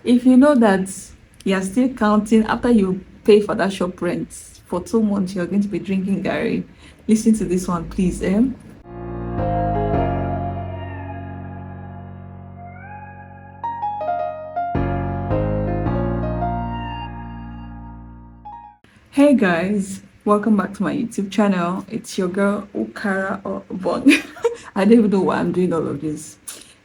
If you know that you're still counting after you pay for that shop rent for 2 months, you're going to be drinking Gary. Listen to this one, please. Hey guys, welcome back to my YouTube channel. It's your girl Okara Obong. I don't even know why I'm doing all of this.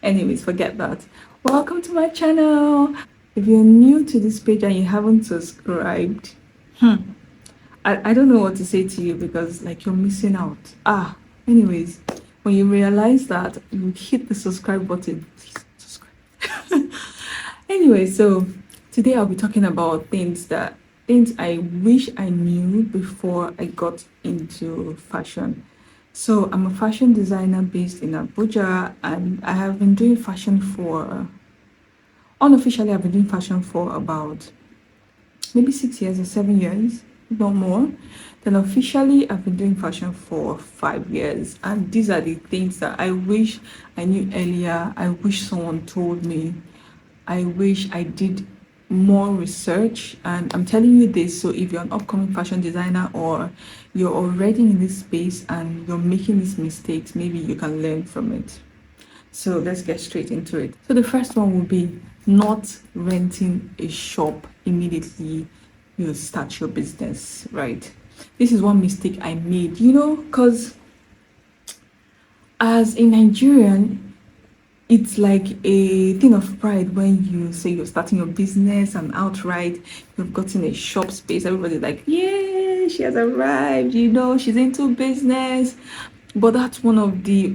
Anyways, forget that. Welcome to my channel. If you're new to this page and you haven't subscribed, I don't know what to say to you because like you're missing out. Anyways, when you realize that, you hit the subscribe button. Please subscribe. Anyway, so today I'll be talking about things I wish I knew before I got into fashion. So I'm a fashion designer based in Abuja, and I have been doing fashion unofficially I've been doing fashion for about maybe 6 years or 7 years, no more. Then officially I've been doing fashion for 5 years, and these are the things that I wish I knew earlier. I wish someone told me. I wish I did more research, and I'm telling you this so if you're an upcoming fashion designer or you're already in this space and you're making these mistakes, maybe you can learn from it. So let's get straight into it. So the first one will be not renting a shop immediately you start your business, right? This is one mistake I made, because as a Nigerian, it's like a thing of pride when you say you're starting your business and outright you've gotten a shop space. Everybody's like, yeah, she has arrived, she's into business. But that's one of the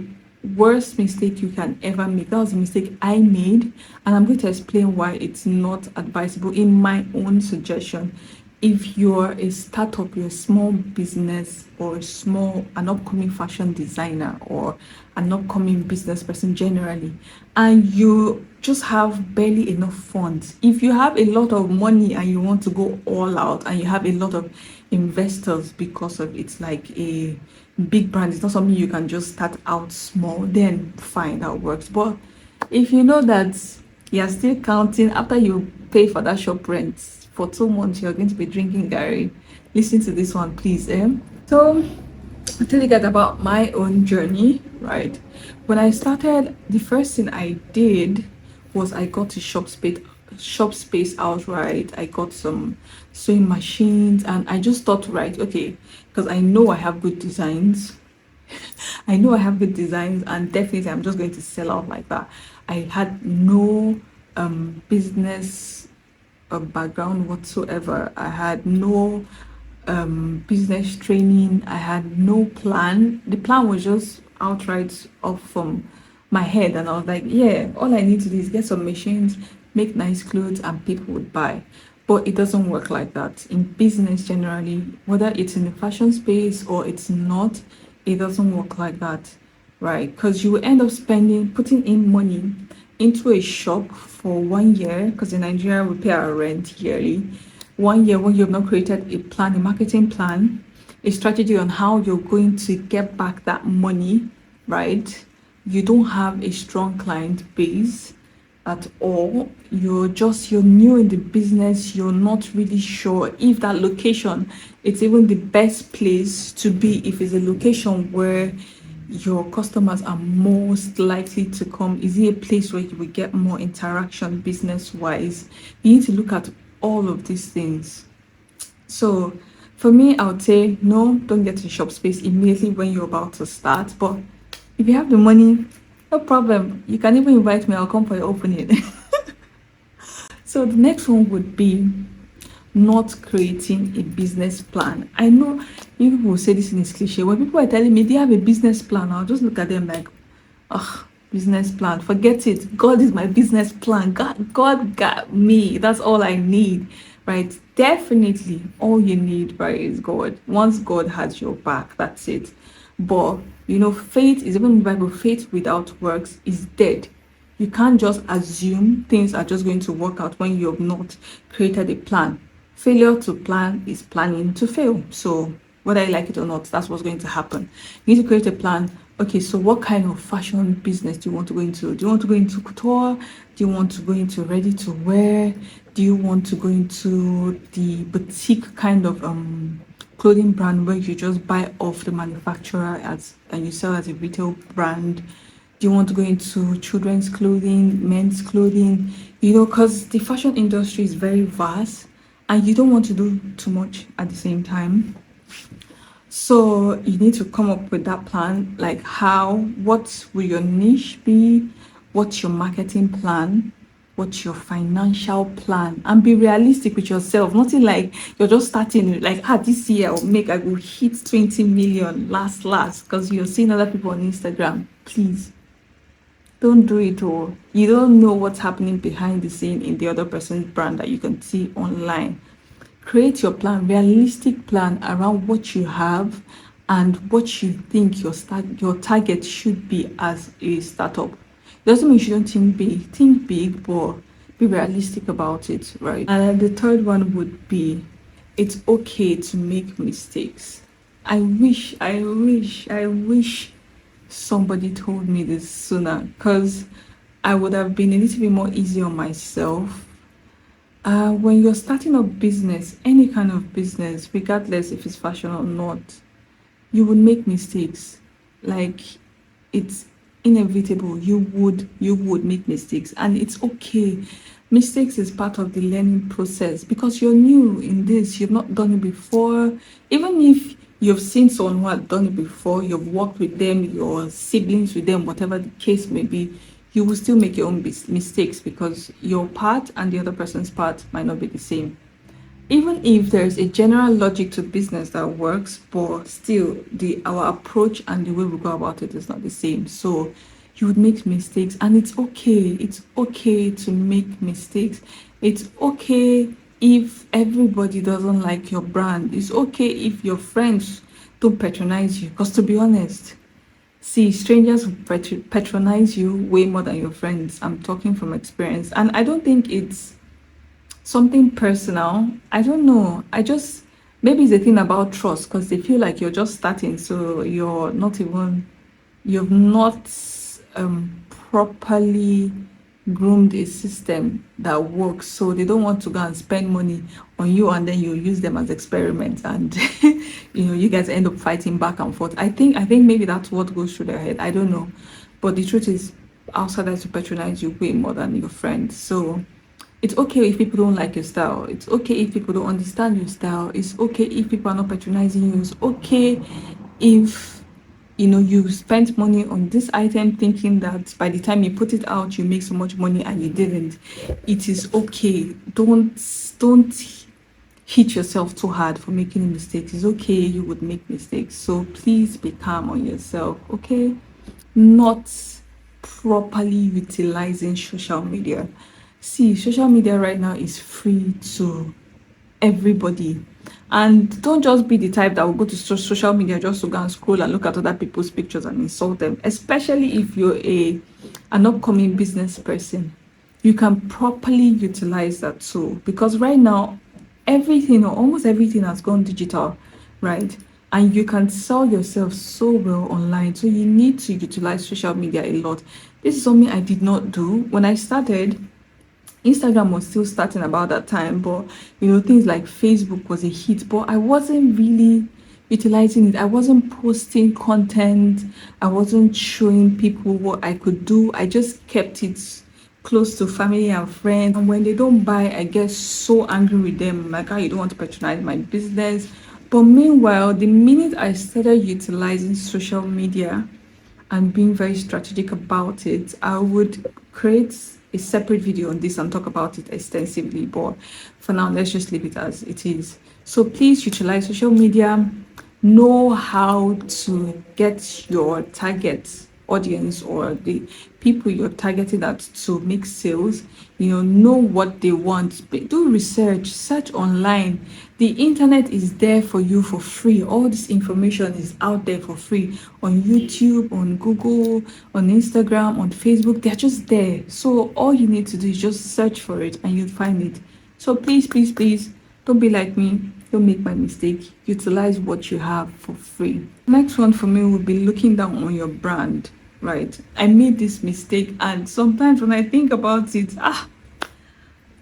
worst mistake you can ever make. That was a mistake I made, and I'm going to explain why it's not advisable in my own suggestion. If you're a startup, you're a small business or an upcoming fashion designer or an upcoming business person generally, and you just have barely enough funds. If you have a lot of money and you want to go all out and you have a lot of investors because of it's like a big brand, it's not something you can just start out small, then fine, that works. But if you know that you're still counting after you pay for that shop rent for 2 months, you're going to be drinking Gary. Listen to this one, please. So I'll tell you guys about my own journey, right? When I started, the first thing I did was I got a shop space outright. I got some sewing machines, and I just thought, right, okay, because I know I have good designs. and definitely I'm just going to sell out like that. I had no business background whatsoever. I had no business training. I had no plan. The plan was just outright off from my head, and I was like, yeah, all I need to do is get some machines, make nice clothes, and people would buy. But it doesn't work like that in business generally, whether it's in the fashion space or it's not. It doesn't work like that, right? Because you will end up putting in money into a shop for 1 year, because in Nigeria we pay our rent yearly. 1 year when you have not created a plan, a marketing plan, a strategy on how you're going to get back that money, right? You don't have a strong client base at all. You're new in the business. You're not really sure if that location it's even the best place to be, if it's a location where your customers are most likely to come. Is it a place where you will get more interaction business wise? You need to look at all of these things. So for me, I would say no, don't get a shop space immediately when you're about to start. But if you have the money, no problem. You can even invite me. I'll come for your opening. So the next one would be not creating a business plan. I know you people will say this in a cliche. When people are telling me they have a business plan, I'll just look at them like, ugh, business plan. Forget it. God is my business plan. God got me. That's all I need, right? Definitely all you need, right, is God. Once God has your back, that's it. But faith is, even in the Bible, faith without works is dead. You can't just assume things are just going to work out when you have not created a plan. Failure to plan is planning to fail. So whether you like it or not, that's what's going to happen. You need to create a plan, Okay, so what kind of fashion business do you want to go into? Do you want to go into couture? Do you want to go into ready to wear? Do you want to go into the boutique kind of clothing brand where you just buy off the manufacturer as and you sell as a retail brand? Do you want to go into children's clothing, men's clothing? You know, because the fashion industry is very vast and you don't want to do too much at the same time. So you need to come up with that plan, like what will your niche be? What's your marketing plan? What's your financial plan? And be realistic with yourself. Nothing like you're just starting like, this year I will hit 20 million last, because you're seeing other people on Instagram. Please don't do it all. You don't know what's happening behind the scene in the other person's brand that you can see online. Create your plan, realistic plan around what you have and what you think your target should be as a startup. Doesn't mean you shouldn't think big, but be realistic about it, right? And the third one would be it's okay to make mistakes. I wish somebody told me this sooner, because I would have been a little bit more easy on myself. When you're starting a business, any kind of business, regardless if it's fashion or not, you would make mistakes. Like, it's inevitable. You would make mistakes, and it's okay. Mistakes is part of the learning process because you're new in this. You've not done it before. Even if you've seen someone who had done it before, you've worked with them, your siblings with them, whatever the case may be, you will still make your own mistakes because your part and the other person's part might not be the same. Even if there's a general logic to business that works, but still our approach and the way we go about it is not the same. So you would make mistakes, and it's okay. It's okay to make mistakes. It's okay if everybody doesn't like your brand. It's okay if your friends don't patronize you, because to be honest, see, strangers patronize you way more than your friends. I'm talking from experience. And I don't think it's something personal. I don't know. Maybe it's a thing about trust because they feel like you're just starting. So you've not properly groomed a system that works. So they don't want to go and spend money on you and then you use them as experiments and you guys end up fighting back and forth. I think maybe that's what goes through their head. I don't know. But the truth is, outsiders will patronize you way more than your friends. So it's okay if people don't like your style. It's okay if people don't understand your style. It's okay if people are not patronizing you. It's okay if you spent money on this item thinking that by the time you put it out you make so much money and you didn't. It is okay. Don't hit yourself too hard for making mistakes. It's okay, you would make mistakes. So please be calm on yourself, okay? Not properly utilizing social media. See, social media right now is free to everybody. And don't just be the type that will go to social media just to go and scroll and look at other people's pictures and insult them, especially if you're an upcoming business person. You can properly utilize that tool because right now, everything or almost everything has gone digital, right? And you can sell yourself so well online. So you need to utilize social media a lot. This is something I did not do. When I started, Instagram was still starting about that time, but things like Facebook was a hit, but I wasn't really utilizing it. I wasn't posting content. I wasn't showing people what I could do. I just kept it close to family and friends. And when they don't buy, I get so angry with them. Like, you don't want to patronize my business. But meanwhile, the minute I started utilizing social media and being very strategic about it, I would create a separate video on this and talk about it extensively. But for now, let's just leave it as it is. So please utilize social media. Know how to get your target audience or the people you're targeting at to make sales. Know what they want. Do research, search online. The internet is there for you for free. All this information is out there for free on YouTube, on Google, on Instagram, on Facebook. They're just there. So all you need to do is just search for it and you'll find it. So please Don't be like me. Don't make my mistake. Utilize what you have for free. Next one for me would be looking down on your brand, right? I made this mistake, and sometimes when I think about it,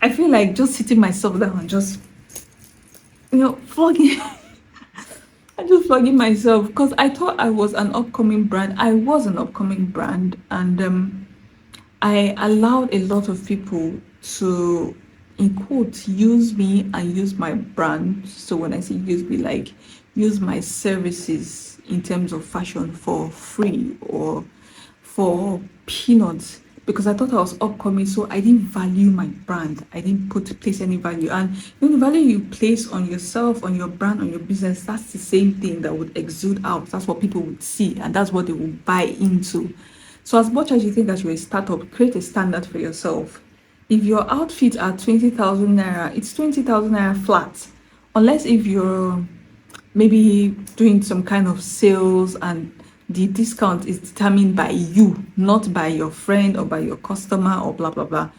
I feel like just sitting myself down and just, flogging. I just flogging myself because I thought I was an upcoming brand. I was an upcoming brand, and I allowed a lot of people to, in quotes, use me and use my brand. So when I say use me, like use my services in terms of fashion for free or for peanuts, because I thought I was upcoming, so I didn't value my brand. I didn't place any value. And the value you place on yourself, on your brand, on your business, that's the same thing that would exude out. That's what people would see, and that's what they will buy into. So as much as you think that you're a startup, create a standard for yourself. If your outfit are 20,000 naira, it's 20,000 naira flat. Unless if you're maybe doing some kind of sales and the discount is determined by you, not by your friend or by your customer or blah blah blah.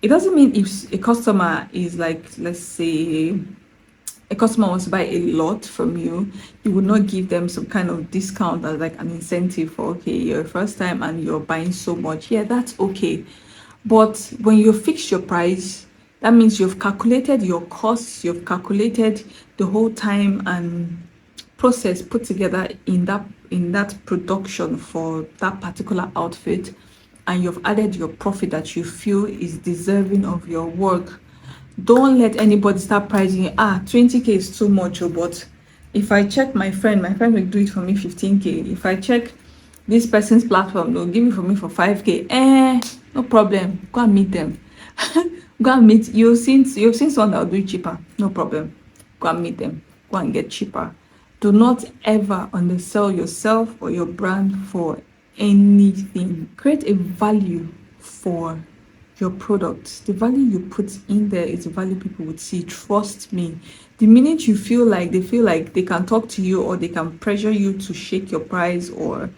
It doesn't mean if a customer is like, let's say a customer wants to buy a lot from you, you would not give them some kind of discount as like an incentive for, okay, you're first time and you're buying so much. Yeah, that's okay. But when you fix your price, that means you've calculated your costs, you've calculated the whole time and process put together in that production for that particular outfit, and you've added your profit that you feel is deserving of your work. Don't let anybody start pricing you. 20k is too much, but if I check my friend will do it for me 15k. If I check this person's platform, they'll give it for me for 5k. No problem. Go and meet them. Go and meet. You've seen someone that will do it cheaper. No problem. Go and meet them. Go and get cheaper. Do not ever undersell yourself or your brand for anything. Create a value for your products. The value you put in there is the value people would see. Trust me. The minute you feel like they can talk to you or they can pressure you to shake your price or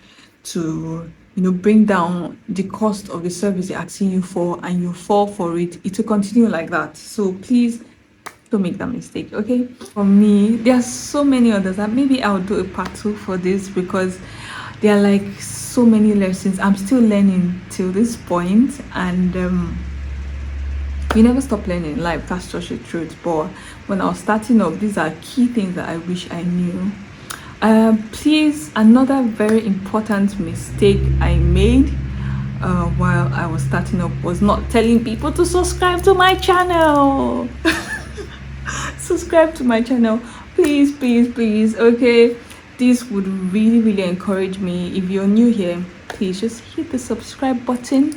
to bring down the cost of the service they're asking you for, and you fall for it, it will continue like that. So please don't make that mistake, okay? For me, there are so many others, and maybe I'll do a part 2 for this because there are like so many lessons I'm still learning till this point, and you never stop learning in life. That's just the truth. But when I was starting up, these are key things that I wish I knew. Please, another very important mistake I made while I was starting up was not telling people to subscribe to my channel. Subscribe to my channel, please, okay? This would really encourage me. If you're new here, please just hit the subscribe button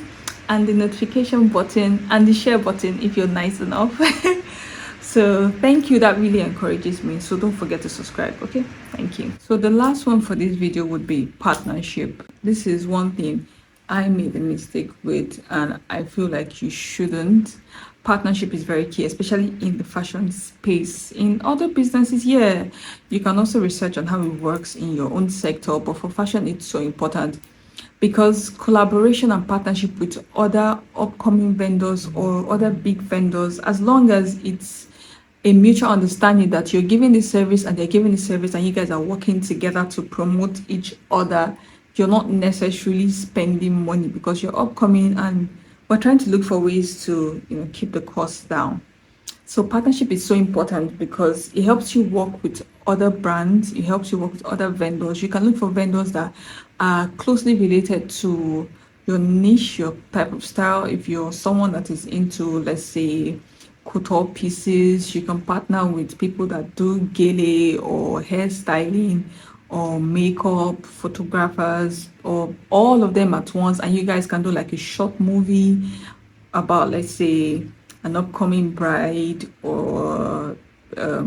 and the notification button and the share button if you're nice enough. So thank you, that really encourages me. So don't forget to subscribe, okay? Thank you. So the last one for this video would be partnership. This is one thing I made a mistake with, and I feel like you shouldn't. Partnership is very key, especially in the fashion space. In other businesses, yeah, you can also research on how it works in your own sector, but for fashion, it's so important because collaboration and partnership with other upcoming vendors or other big vendors, as long as it's a mutual understanding that you're giving this service and they're giving this service and you guys are working together to promote each other, you're not necessarily spending money because you're upcoming and we're trying to look for ways to keep the costs down. So partnership is so important because it helps you work with other brands, it helps you work with other vendors. You can look for vendors that are closely related to your niche, your type of style. If you're someone that is into, let's say, couture pieces, you can partner with people that do gele or hairstyling or makeup, photographers, or all of them at once, and you guys can do like a short movie about, let's say, an upcoming bride or a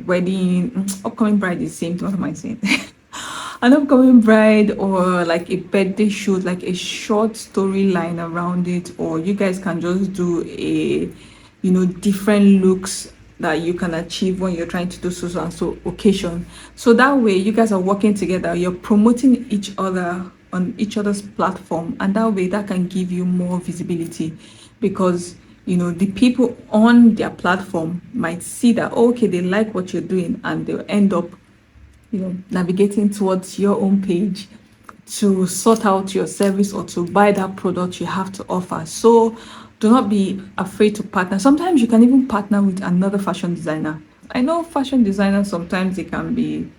wedding. Upcoming bride is the same thing. What am I saying? An upcoming bride, or like a birthday shoot, like a short storyline around it. Or you guys can just do a different looks that you can achieve when you're trying to do so and so occasion. So that way you guys are working together, you're promoting each other on each other's platform, and that way that can give you more visibility because the people on their platform might see that, okay, they like what you're doing, and they'll end up navigating towards your own page to sort out your service or to buy that product you have to offer. So do not be afraid to partner. Sometimes you can even partner with another fashion designer. I know fashion designers, sometimes they can be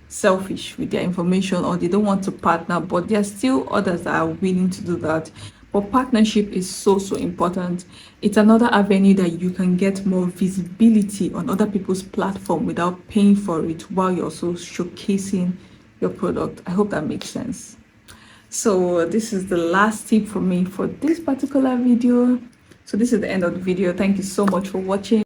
selfish with their information, or they don't want to partner, but there are still others that are willing to do that. But partnership is so important. It's another avenue that you can get more visibility on other people's platform without paying for it, while you're also showcasing your product. I hope that makes sense. So this is the last tip for me for this particular video. So this is the end of the video. Thank you so much for watching.